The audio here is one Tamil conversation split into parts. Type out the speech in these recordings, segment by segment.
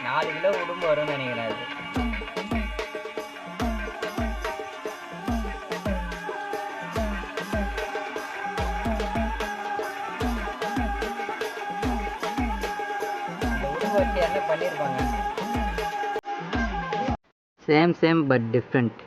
4 கிலோ உடம்பு வரும்னு நினைக்கிறேன் அது. உடம்பு வச்சு என்ன பண்ணியிருப்பாங்க? Same but different.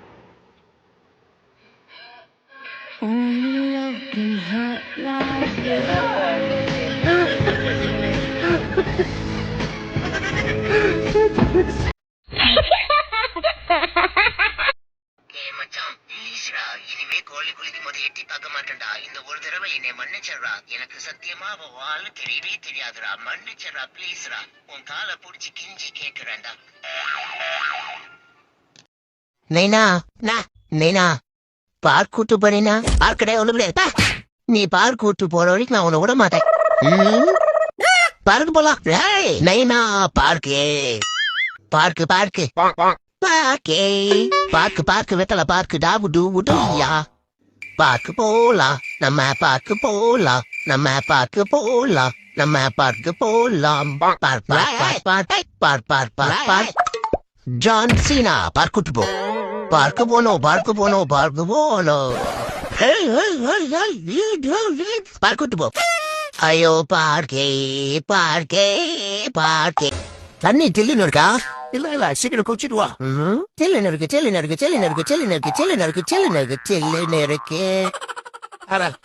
இனிமே கோழி குளிக்கும் போது எட்டி பார்க்க மாட்டேன்டா. இந்த ஒரு தடவை என்னை மன்னிச்சிடுறா. எனக்கு சத்தியமா அவ வாழ் தெரியவே தெரியாதுடா. மன்னிச்சிடுறா ப்ளீஸ்ரா. உன் காலை புடிச்சு கிஞ்சி கேட்கிறேன்டா. நைனா நைனா பார்க் கூட்டு போறீனா? பார்க் கிடையாது ஒண்ணு கிடையாது. நீ பார்க் கூட்டு போற வரைக்கும் நான் உன்னை விட மாட்டேன். பார்க்கு போலாம். நைனா பார்க்கு பார்க்கு பார்க்கு பார்க்கு வெத்தலை பார்க்கு டாபு டூயா. பார்க்கு போலாம் நம்ம பார்க்கு போலாம் நம்ம பார்க்கு போலாம் நம்ம பார்க்கு போலாம். ஜான் சீனா பார்க் கூட்டு போ. பார்க்கு போனோம் பார்க்கு போனோம் பார்க்கு போனோம். பார்க் கூட்டு போ. ஐயோ பார்க்கே பார்க்கே பார்க்கே. தண்ணி தில்லுன்னு இருக்கா? இல்ல சீக்கிரம் குடிச்சிட்டு வா. செல்லுன்னு இருக்கு செல்லுன்னு இருக்கு செல்லுன்னு இருக்கு செல்லுன்னு இருக்கு செல்லுன்னு இருக்கு செல்லுன்னு இருக்கு செல்லுன்னு இருக்கு.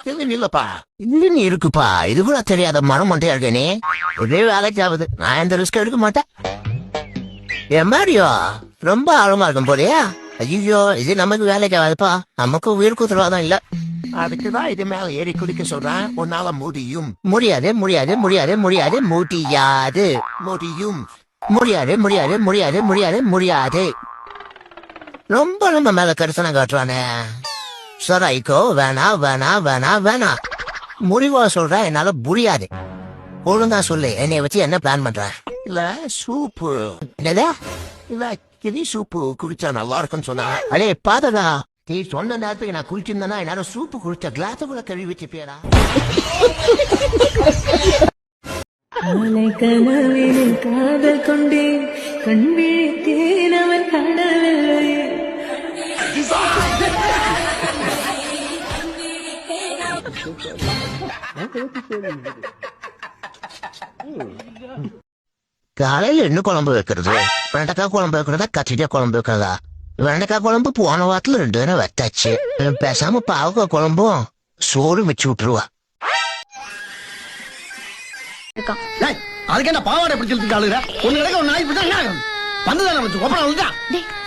செல்லுன்னு இல்லப்பா இல்லன்னு இருக்குப்பா. இது கூட தெரியாத மரம் மட்டும் இருக்கேனே. ஒரே வேலைக்கு ஆகுது. நான் எந்த ரிஸ்க் எடுக்க மாட்டேன். என் மாதிரியோ ரொம்ப ஆழமா இருக்கும் போறியா? ஐயோ இது நமக்கு வேலைக்கு ஆகாதுப்பா. நமக்கு உயிர் குத்துருவாதான் இல்ல. அதுக்குதான் இது மேல ஏறி குடிக்க சொல்றேன். உன்னால முடியும். முடியாது முடியாது முடியாது முடியாது முடியாது முடியும் முடியாது முடியாது முடியாது முடியாது முடியாது. ரொம்ப நம்ம மேல கருத்தனை காட்டுறானே. சராய்க்கோ வேணா வேணா வேணா வேணா. முடிவா சொல்றேன் என்னால முடியாது. ஒழுங்கா சொல்லு என்னைய வச்சு என்ன பிளான் பண்ற? இல்ல சூப்பு. என்னதா? இல்ல கிளி சூப்பு குடிச்சா நல்லா இருக்குன்னு சொன்னா. அடே பாதகா, நீ சொன்ன நேரத்துக்கு நான் குளிச்சிருந்தேன்னா எல்லாரும் சூப்பு குடிச்ச கிளாஸ கூட கழுவி வச்சுப்பியடா. கனவினில் காதல் கொண்டேன் கண்விழித்தேன் அவன் கடவில்லை. காலையில என்ன குழம்பு வைக்கிறது? வெண்டைக்காய் குழம்பு வைக்கிறதா கத்திரிக்காய் குழம்பு வைக்கிறதா? வெண்டைக்காய் குழம்பு போன வாரத்துல 2 தினம் வச்சாச்சு. பேசாம பாவக்காய் குழம்பும் சோறு வச்சு விட்டுருவா. அதுக்கு என்ன பாவாடை பிடிச்சிட்டு ஆளுங்க? ஒண்ணு கிடக்க ஒரு நாய் பிடிச்சா வந்துதானே வச்சு ஒப்பனா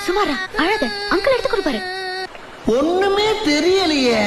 சுமாரா அழகு அங்கிள் எடுத்து கொடுப்பாரு. ஒண்ணுமே தெரியலையே.